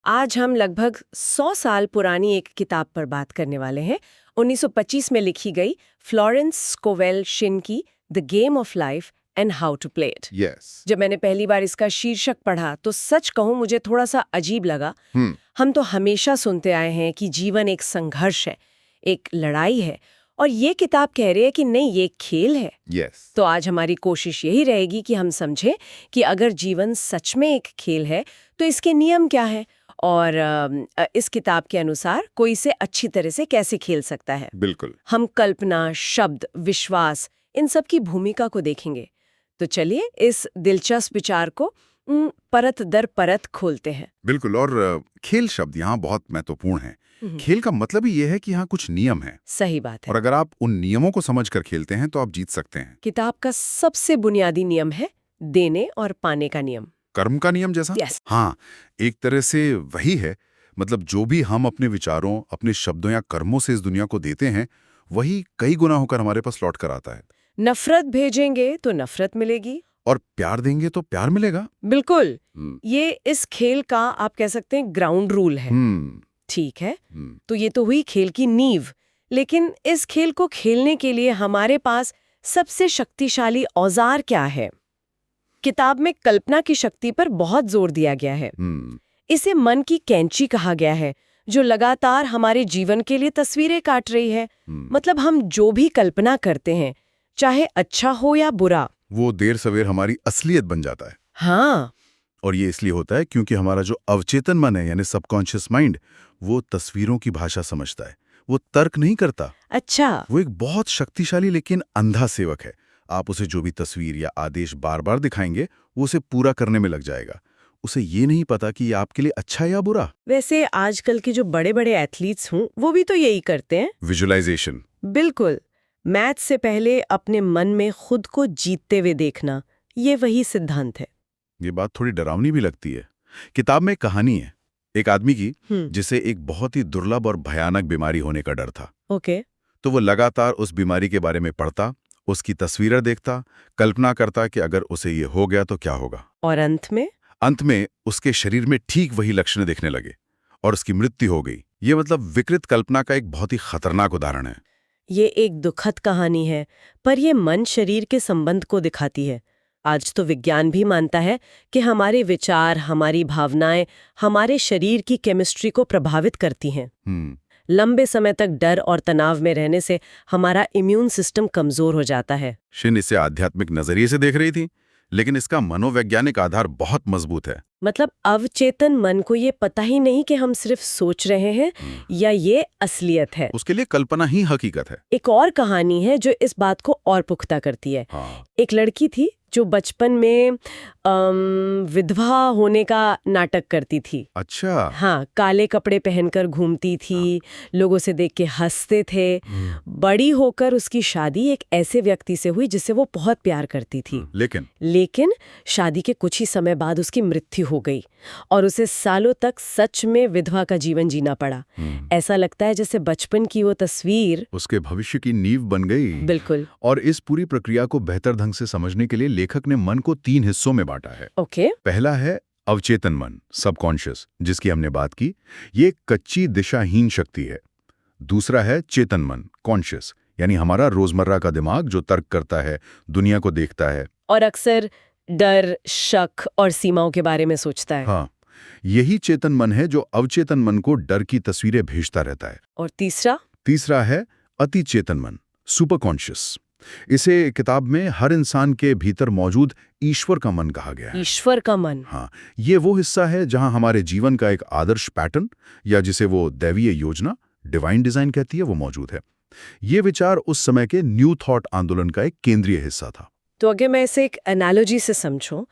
आज हम लगभग 100 साल पुरानी एक किताब पर बात करने वाले हैं। 1925 में लिखी गई फ्लोरेंस स्कोवेल शिन की the game of life and how to play it. Yes. जब मैंने पहली बार इसका शीर्षक पढ़ा तो सच कहूं मुझे थोड़ा सा अजीब लगा। हम तो हमेशा सुनते आए हैं कि जीवन एक संघर्ष है, एक लड़ाई है, और ये किताब कह रही है कि नहीं, ये एक खेल है। यस। तो आज हमारी कोशिश यही रहेगी कि हम समझें कि अगर जीवन सच में एक खेल है तो इसके नियम क्या है और इस किताब के अनुसार कोई इसे अच्छी तरह से कैसे खेल सकता है। बिल्कुल। हम कल्पना, शब्द, विश्वास, इन सब की भूमिका को देखेंगे। तो चलिए इस दिलचस्प विचार को परत दर परत खोलते हैं। बिल्कुल। और खेल शब्द यहाँ बहुत महत्वपूर्ण है। खेल का मतलब ही ये है कि यहाँ कुछ नियम हैं। सही बात है। और अगर आप उन नियमों को समझकर खेलते हैं तो आप जीत सकते हैं। किताब का सबसे बुनियादी नियम है देने और पाने का नियम। कर्म का नियम जैसा? Yes. हाँ, एक तरह से वही है। मतलब जो भी हम अपने विचारों, अपने शब्दों या कर्मों से इस दुनिया को देते हैं, वही कई गुना होकर हमारे पास लौट कर आता है। नफरत भेजेंगे तो नफरत मिलेगी, और प्यार देंगे तो प्यार मिलेगा। बिल्कुल। ये इस खेल का आप कह सकते हैं ग्राउंड रूल है। ठीक है, तो ये तो हुई खेल की नींव। लेकिन इस खेल को खेलने के लिए हमारे पास सबसे शक्तिशाली औजार क्या है? किताब में कल्पना की शक्ति पर बहुत जोर दिया गया है। इसे मन की कैंची कहा गया है, जो लगातार हमारे जीवन के लिए तस्वीरें काट रही है। मतलब हम जो भी कल्पना करते हैं, चाहे अच्छा हो या बुरा, वो देर सवेर हमारी असलियत बन जाता है। हाँ। और ये इसलिए होता है क्योंकि हमारा जो अवचेतन मन है, यानी सबकॉन्शियस माइंड, वो तस्वीरों की भाषा समझता है। वो तर्क नहीं करता। अच्छा। वो एक बहुत शक्तिशाली लेकिन अंधा सेवक है। आप उसे जो भी तस्वीर या आदेश बार बार दिखाएंगे, वो उसे पूरा करने में लग जाएगा। उसे ये नहीं पता कि ये आपके लिए अच्छा है या बुरा। वैसे आजकल के जो बड़े बड़े एथलीट्स हों, वो भी तो यही करते हैं। विजुअलाइजेशन। बिल्कुल। मैच से पहले अपने मन में खुद को जीतते हुए देखना, ये वही सिद्धांत है। ये बात थोड़ी डरावनी भी लगती है। किताब में एक कहानी है एक आदमी की, जिसे एक बहुत ही दुर्लभ और भयानक बीमारी होने का डर था। ओके। तो वो लगातार उस बीमारी के बारे में पढ़ता, उसकी तस्वीरें देखता, कल्पना करता कि अगर उसे ये हो गया तो क्या होगा। और अंत में उसके शरीर में ठीक वही लक्षण दिखने लगे और उसकी मृत्यु हो गई। ये मतलब विकृत कल्पना का एक बहुत ही खतरनाक उदाहरण है। ये एक दुखद कहानी है, पर ये मन शरीर के संबंध को दिखाती है। आज तो विज्ञान भी मानता है कि हमारे विचार, हमारी भावनाएं हमारे शरीर की केमिस्ट्री को प्रभावित करती हैं। लंबे समय तक डर और तनाव में रहने से हमारा इम्यून सिस्टम कमजोर हो जाता है। शिन इसे आध्यात्मिक नजरिए से देख रही थी, लेकिन इसका मनोवैज्ञानिक आधार बहुत मजबूत है। मतलब अवचेतन मन को ये पता ही नहीं कि हम सिर्फ सोच रहे हैं या ये असलियत है। उसके लिए कल्पना ही हकीकत है। एक और कहानी है जो इस बात को और पुख्ता करती है। एक लड़की थी जो बचपन में विधवा होने का नाटक करती थी। अच्छा। हाँ, काले कपड़े पहनकर घूमती थी, लोगों से देख के हंसते थे। बड़ी होकर उसकी शादी एक ऐसे व्यक्ति से हुई जिससे वो बहुत प्यार करती थी। लेकिन शादी के कुछ ही समय बाद उसकी मृत्यु हो गई और उसे सालों तक सच में विधवा का जीवन जीना पड़ा। ऐसा लगता है जैसे बचपन की वो तस्वीर उसके भविष्य की नींव बन गई। बिल्कुल। और इस पूरी प्रक्रिया को बेहतर ढंग से समझने के लिए लेखक ने मन को 3 हिस्सों में बांटा है। ओके। पहला है अवचेतन मन, सबकॉन्शियस, जिसकी हमने बात की। ये कच्ची दिशाहीन शक्ति है। दूसरा है चेतन मन, कॉन्शियस, यानी हमारा रोजमर्रा का दिमाग जो तर्क करता है, दुनिया को देखता है और अक्सर डर, शक और सीमाओं के बारे में सोचता है। हाँ, यही चेतन मन है जो अवचेतन मन को डर की तस्वीरें भेजता रहता है। और तीसरा है अति चेतन मन, सुपर कॉन्शियस। इसे किताब में हर इंसान के भीतर मौजूद ईश्वर का मन कहा गया है। ईश्वर का मन। हाँ, ये वो हिस्सा है जहां हमारे जीवन का एक आदर्श पैटर्न, या जिसे वो दैवीय योजना, डिवाइन डिजाइन कहती है, वो मौजूद है। ये विचार उस समय के न्यू थॉट आंदोलन का एक केंद्रीय हिस्सा था। तो अगर मैं इसे एक एनालॉजी से समझूं,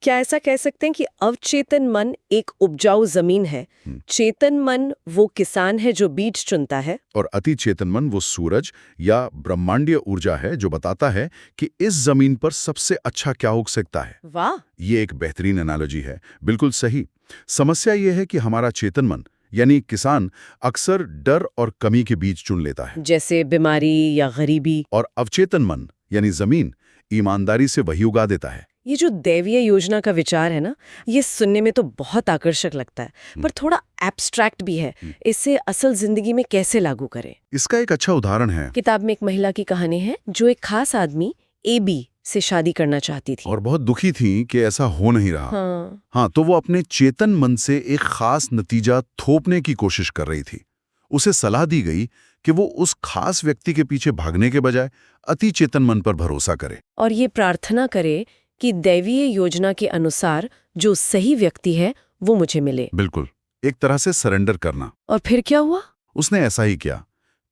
क्या ऐसा कह सकते हैं कि अवचेतन मन एक उपजाऊ जमीन है, चेतन मन वो किसान है जो बीज चुनता है, और अति चेतन मन वो सूरज या ब्रह्मांडीय ऊर्जा है जो बताता है कि इस जमीन पर सबसे अच्छा क्या उग सकता है। वाह, ये एक बेहतरीन एनालॉजी है। बिल्कुल सही। समस्या ये है कि हमारा चेतन मन यानी किसान अक्सर डर और कमी के बीज चुन लेता है, जैसे बीमारी या गरीबी। और अवचेतन मन यानी जमीन ईमानदारी से वही उगा देता है। ये जो दैवीय योजना का विचार है ना, ये सुनने में तो बहुत आकर्षक लगता है, पर थोड़ा एब्स्ट्रैक्ट भी है। इसे असल जिंदगी में कैसे लागू करें? इसका एक अच्छा उदाहरण है। किताब में एक महिला की कहानी है जो एक खास आदमी एबी से शादी करना चाहती थी और बहुत दुखी थी कि ऐसा हो नहीं रहा। हाँ, तो वो अपने चेतन मन से एक खास नतीजा थोपने की कोशिश कर रही थी। उसे सलाह दी गई कि वो उस खास व्यक्ति के पीछे भागने के बजाय अति चेतन मन पर भरोसा करे और ये प्रार्थना करे कि दैवीय योजना के अनुसार जो सही व्यक्ति है वो मुझे मिले। बिल्कुल, एक तरह से सरेंडर करना। और फिर क्या हुआ? उसने ऐसा ही किया।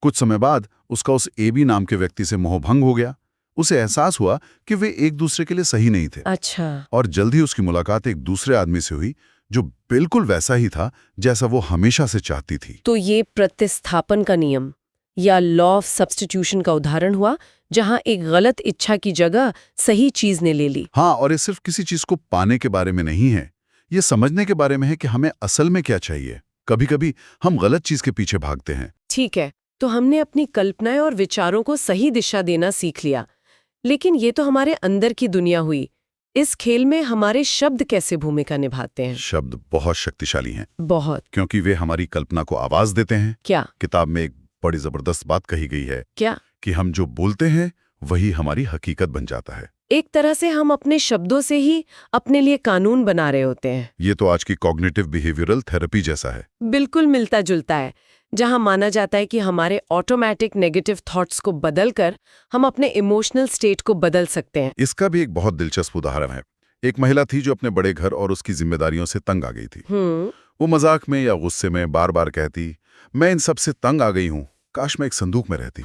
कुछ समय बाद उसका उस एबी नाम के व्यक्ति से मोहभंग हो गया। उसे एहसास हुआ कि वे एक दूसरे के लिए सही नहीं थे। अच्छा। और जल्द ही उसकी मुलाकात एक दूसरे आदमी से हुई जो बिल्कुल वैसा ही था जैसा वो हमेशा से चाहती थी। तो ये प्रतिस्थापन का नियम या लॉ ऑफ सब्स्टिट्यूशन का उदाहरण हुआ, जहां एक गलत इच्छा की जगह सही चीज ने ले ली। हाँ, और ये सिर्फ किसी चीज को पाने के बारे में नहीं है, ये समझने के बारे में है कि हमें असल में क्या चाहिए। कभी कभी हम गलत चीज के पीछे भागते हैं। ठीक है, तो हमने अपनी कल्पनाएं और विचारों को सही दिशा देना सीख लिया, लेकिन ये तो हमारे अंदर की दुनिया हुई। इस खेल में हमारे शब्द कैसे भूमिका निभाते हैं? शब्द बहुत शक्तिशाली हैं। बहुत। क्योंकि वे हमारी कल्पना को आवाज देते हैं। क्या? किताब में एक बड़ी जबरदस्त बात कही गई है। क्या? कि हम जो बोलते हैं वही हमारी हकीकत बन जाता है। एक तरह से हम अपने शब्दों से ही अपने लिए कानून बना रहे होते हैं। ये तो आज की कॉग्निटिव बिहेवियरल थेरेपी जैसा है। बिल्कुल मिलता जुलता है, जहां माना जाता है कि हमारे ऑटोमेटिक नेगेटिव थॉट्स को बदलकर हम अपने इमोशनल स्टेट को बदल सकते हैं। इसका भी एक बहुत दिलचस्प उदाहरण है। एक महिला थी जो अपने बड़े घर और उसकी जिम्मेदारियों से तंग आ गई थी। वो मजाक में या गुस्से में बार बार कहती, मैं इन सब से तंग आ गई हूँ, काश मैं एक संदूक में रहती।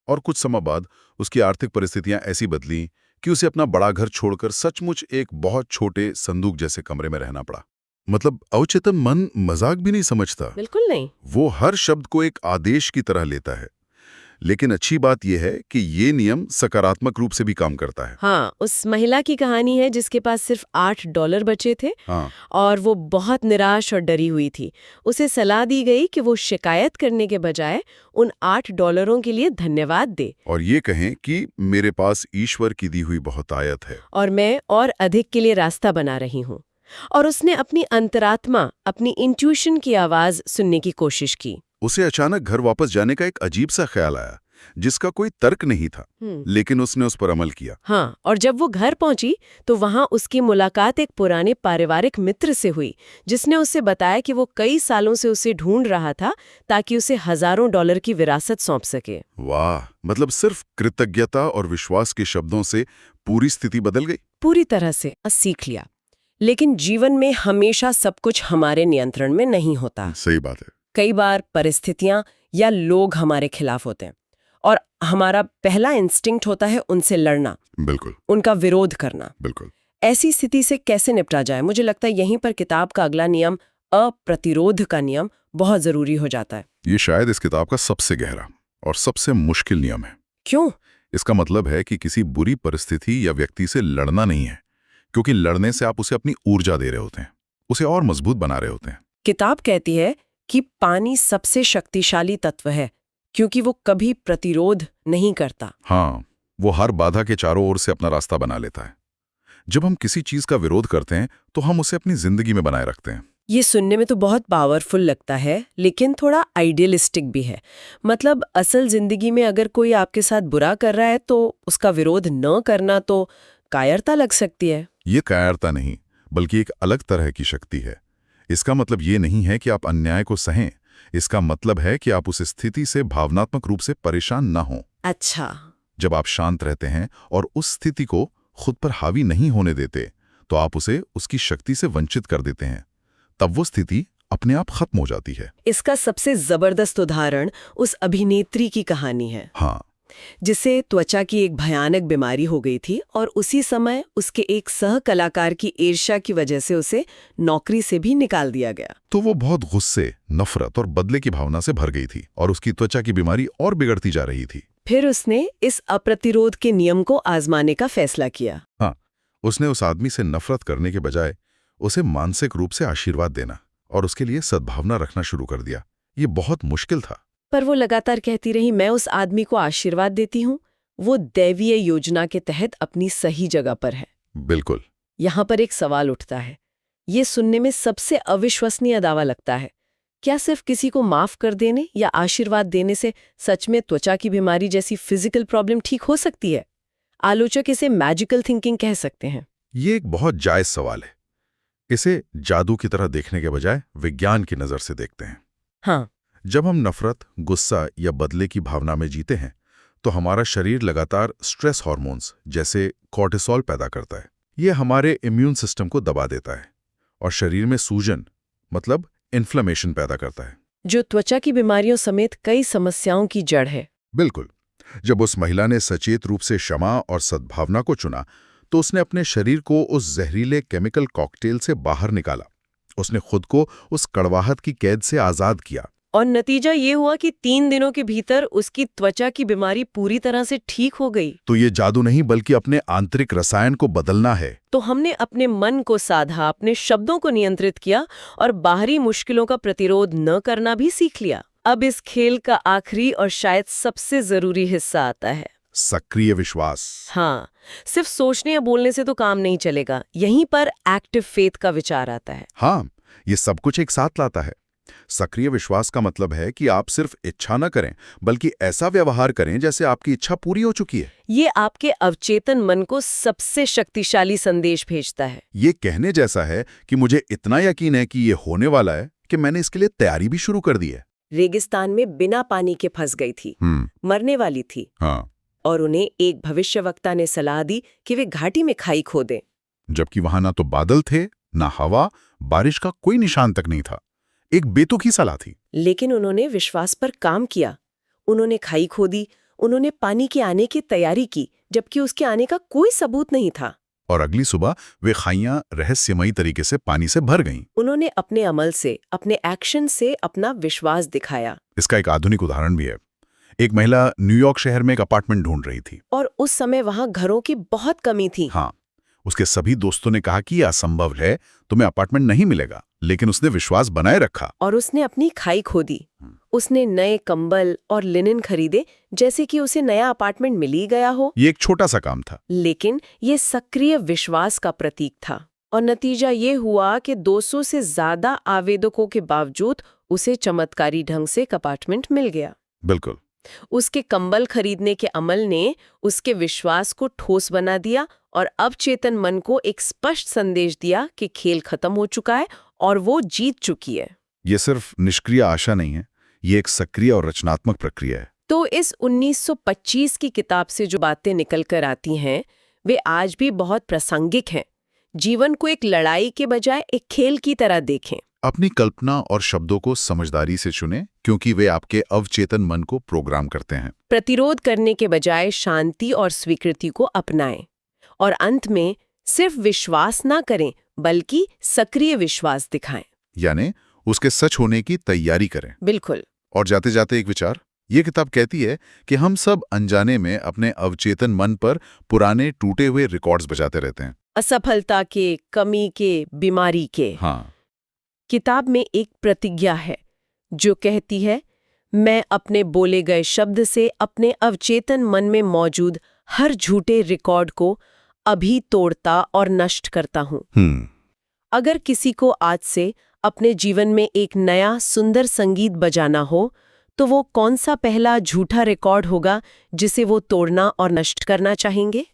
और कुछ समय बाद उसकी आर्थिक परिस्थितियां ऐसी बदली कि उसे अपना बड़ा घर छोड़कर सचमुच एक बहुत छोटे संदूक जैसे कमरे में रहना पड़ा। मतलब अवचेतन मन मजाक भी नहीं समझता। बिल्कुल नहीं। वो हर शब्द को एक आदेश की तरह लेता है। लेकिन अच्छी बात यह है कि ये नियम सकारात्मक रूप से भी काम करता है। हाँ, उस महिला की कहानी है जिसके पास सिर्फ $8 बचे थे। हाँ। और वो बहुत निराश और डरी हुई थी। उसे सलाह दी गई कि वो शिकायत करने के बजाय उन $8 के लिए धन्यवाद दे और ये कहें कि मेरे पास ईश्वर की दी हुई बहुतायत है और मैं और अधिक के लिए रास्ता बना रही हूँ। और उसने अपनी अंतरात्मा, अपनी इंट्यूशन की आवाज सुनने की कोशिश की। उसे अचानक घर वापस जाने का एक अजीब सा ख्याल आया जिसका कोई तर्क नहीं था, लेकिन उसने उस पर अमल किया। हाँ, और जब वो घर पहुंची तो वहां उसकी मुलाकात एक पुराने पारिवारिक मित्र से हुई जिसने उसे बताया कि वो कई सालों से उसे ढूंढ रहा था ताकि उसे हजारों डॉलर की विरासत सौंप सके। वाह, मतलब सिर्फ कृतज्ञता और विश्वास के शब्दों से पूरी स्थिति बदल गई। पूरी तरह से सीख लिया। लेकिन जीवन में हमेशा सब कुछ हमारे नियंत्रण में नहीं होता। सही बात है। कई बार परिस्थितियां या लोग हमारे खिलाफ होते हैं और हमारा पहला इंस्टिंक्ट होता है उनसे लड़ना। बिल्कुल। उनका विरोध करना। बिल्कुल। ऐसी स्थिति से कैसे निपटा जाए? मुझे लगता है यहीं पर किताब का अगला नियम, अप्रतिरोध का नियम, बहुत जरूरी हो जाता है। ये शायद इस किताब का सबसे गहरा और सबसे मुश्किल नियम है। क्यों? इसका मतलब है कि किसी बुरी परिस्थिति या व्यक्ति से लड़ना नहीं है, क्योंकि लड़ने से आप उसे अपनी ऊर्जा दे रहे होते हैं, उसे और मजबूत बना रहे होते हैं। किताब कहती है कि पानी सबसे शक्तिशाली तत्व है क्योंकि वो कभी प्रतिरोध नहीं करता। हाँ, वो हर बाधा के चारों ओर से अपना रास्ता बना लेता है। जब हम किसी चीज का विरोध करते हैं तो हम उसे अपनी जिंदगी में बनाए रखते हैं। ये सुनने में तो बहुत पावरफुल लगता है, लेकिन थोड़ा आइडियलिस्टिक भी है। मतलब असल जिंदगी में अगर कोई आपके साथ बुरा कर रहा है तो उसका विरोध न करना तो कायरता लग सकती है। ये कायरता नहीं, बल्कि एक अलग तरह की शक्ति है। इसका मतलब ये नहीं है कि आप अन्याय को सहें, इसका मतलब है कि आप उस स्थिति से भावनात्मक रूप से परेशान ना हों। अच्छा। जब आप शांत रहते हैं और उस स्थिति को खुद पर हावी नहीं होने देते, तो आप उसे उसकी शक्ति से वंचित कर देते हैं। तब वो स्थिति अपने आप खत्म हो जाती है। इसका सबसे जबरदस्त उदाहरण उस अभिनेत्री की कहानी है। हाँ, जिसे त्वचा की एक भयानक बीमारी हो गई थी और उसी समय उसके एक सह कलाकार की ईर्ष्या की वजह से उसे नौकरी से भी निकाल दिया गया। तो वो बहुत गुस्से, नफरत और बदले की भावना से भर गई थी और उसकी त्वचा की बीमारी और बिगड़ती जा रही थी। फिर उसने इस अप्रतिरोध के नियम को आजमाने का फैसला किया। हाँ, उसने उस आदमी से नफरत करने के बजाय उसे मानसिक रूप से आशीर्वाद देना और उसके लिए सद्भावना रखना शुरू कर दिया। ये बहुत मुश्किल था, पर वो लगातार कहती रही, मैं उस आदमी को आशीर्वाद देती हूँ, वो दैवीय योजना के तहत अपनी सही जगह पर है। बिल्कुल। यहाँ पर एक सवाल उठता है, ये सुनने में सबसे अविश्वसनीय दावा लगता है। क्या सिर्फ किसी को माफ कर देने या आशीर्वाद देने से सच में त्वचा की बीमारी जैसी फिजिकल प्रॉब्लम ठीक हो सकती है? आलोचक इसे मैजिकल थिंकिंग कह सकते हैं। ये एक बहुत जायज सवाल है। इसे जादू की तरह देखने के बजाय विज्ञान की नजर से देखते हैं। हाँ, जब हम नफरत, गुस्सा या बदले की भावना में जीते हैं तो हमारा शरीर लगातार स्ट्रेस हार्मोन्स जैसे कॉर्टिसोल पैदा करता है। ये हमारे इम्यून सिस्टम को दबा देता है और शरीर में सूजन मतलब इन्फ्लेमेशन पैदा करता है, जो त्वचा की बीमारियों समेत कई समस्याओं की जड़ है। बिल्कुल। जब उस महिला ने सचेत रूप से क्षमा और सद्भावना को चुना तो उसने अपने शरीर को उस जहरीले केमिकल कॉकटेल से बाहर निकाला। उसने खुद को उस कड़वाहट की कैद से आजाद किया। और नतीजा ये हुआ कि 3 दिनों के भीतर उसकी त्वचा की बीमारी पूरी तरह से ठीक हो गई। तो ये जादू नहीं बल्कि अपने आंतरिक रसायन को बदलना है। तो हमने अपने मन को साधा, अपने शब्दों को नियंत्रित किया और बाहरी मुश्किलों का प्रतिरोध न करना भी सीख लिया। अब इस खेल का आखिरी और शायद सबसे जरूरी हिस्सा आता है, सक्रिय विश्वास। हाँ, सिर्फ सोचने या बोलने से तो काम नहीं चलेगा। यहीं पर एक्टिव फेथ का विचार आता है। हाँ, ये सब कुछ एक साथ लाता है। सक्रिय विश्वास का मतलब है कि आप सिर्फ इच्छा न करें बल्कि ऐसा व्यवहार करें जैसे आपकी इच्छा पूरी हो चुकी है। ये आपके अवचेतन मन को सबसे शक्तिशाली संदेश भेजता है। ये कहने जैसा है कि मुझे इतना यकीन है कि ये होने वाला है कि मैंने इसके लिए तैयारी भी शुरू कर दी है। रेगिस्तान में बिना पानी के फंस गई थी, मरने वाली थी। हाँ। और उन्हें एक भविष्यवक्ता ने सलाह दी कि वे घाटी में खाई खोदें। जबकि वहां ना तो बादल थे, ना हवा, बारिश का कोई निशान तक नहीं था। एक बेतुकी सलाह थी। लेकिन उन्होंने विश्वास पर काम किया। उन्होंने खाई खोदी, उन्होंने पानी के आने की तैयारी की, जबकि उसके आने का कोई सबूत नहीं था। और अगली सुबह वे खाइयां रहस्यमयी तरीके से पानी से भर गईं। उन्होंने अपने अमल से, अपने एक्शन से अपना विश्वास दिखाया। इसका एक आधुनिक उदाहरण भी है। एक महिला न्यूयॉर्क शहर में एक अपार्टमेंट ढूंढ रही थी और उस समय वहां घरों की बहुत कमी थी। हाँ, उसके सभी दोस्तों ने कहा कि यह असंभव है, तुम्हें अपार्टमेंट नहीं मिलेगा। लेकिन उसने विश्वास बनाए रखा और उसने अपनी खाई खोदी। उसने नए कंबल और लिनन खरीदे जैसे कि उसे नया अपार्टमेंट मिल ही गया हो। ये एक छोटा सा काम था, लेकिन ये सक्रिय विश्वास का प्रतीक था। और नतीजा ये हुआ कि 200 से ज्यादा आवेदकों के बावजूद उसे चमत्कारी ढंग से एक अपार्टमेंट मिल गया। बिल्कुल। उसके कंबल खरीदने के अमल ने उसके विश्वास को ठोस बना दिया और अवचेतन मन को एक स्पष्ट संदेश दिया कि खेल खत्म हो चुका है और वो जीत चुकी है। ये सिर्फ निष्क्रिय आशा नहीं है, ये एक सक्रिय और रचनात्मक प्रक्रिया है। तो इस 1925 की किताब से जो बातें निकल कर आती हैं वे आज भी बहुत प्रासंगिक हैं। जीवन को एक लड़ाई के बजाय एक खेल की तरह देखें। अपनी कल्पना और शब्दों को समझदारी से चुनें क्योंकि वे आपके अवचेतन मन को प्रोग्राम करते हैं। प्रतिरोध करने के बजाय शांति और स्वीकृति को अपनाएं। और अंत में सिर्फ विश्वास ना करें बल्कि सक्रिय विश्वास दिखाएं, यानी उसके सच होने की तैयारी करें। बिल्कुल। और जाते जाते एक विचार, ये किताब कहती है कि हम सब अनजाने में अपने अवचेतन मन पर पुराने टूटे हुए रिकॉर्ड्स बजाते रहते हैं, असफलता के, कमी के, बीमारी के। हाँ। किताब में एक प्रतिज्ञा है जो कहती है, मैं अपने बोले गए शब्द से अपने अवचेतन मन में मौजूद हर झूठे रिकॉर्ड को अभी तोड़ता और नष्ट करता हूं। अगर किसी को आज से अपने जीवन में एक नया सुंदर संगीत बजाना हो तो वो कौन सा पहला झूठा रिकॉर्ड होगा जिसे वो तोड़ना और नष्ट करना चाहेंगे?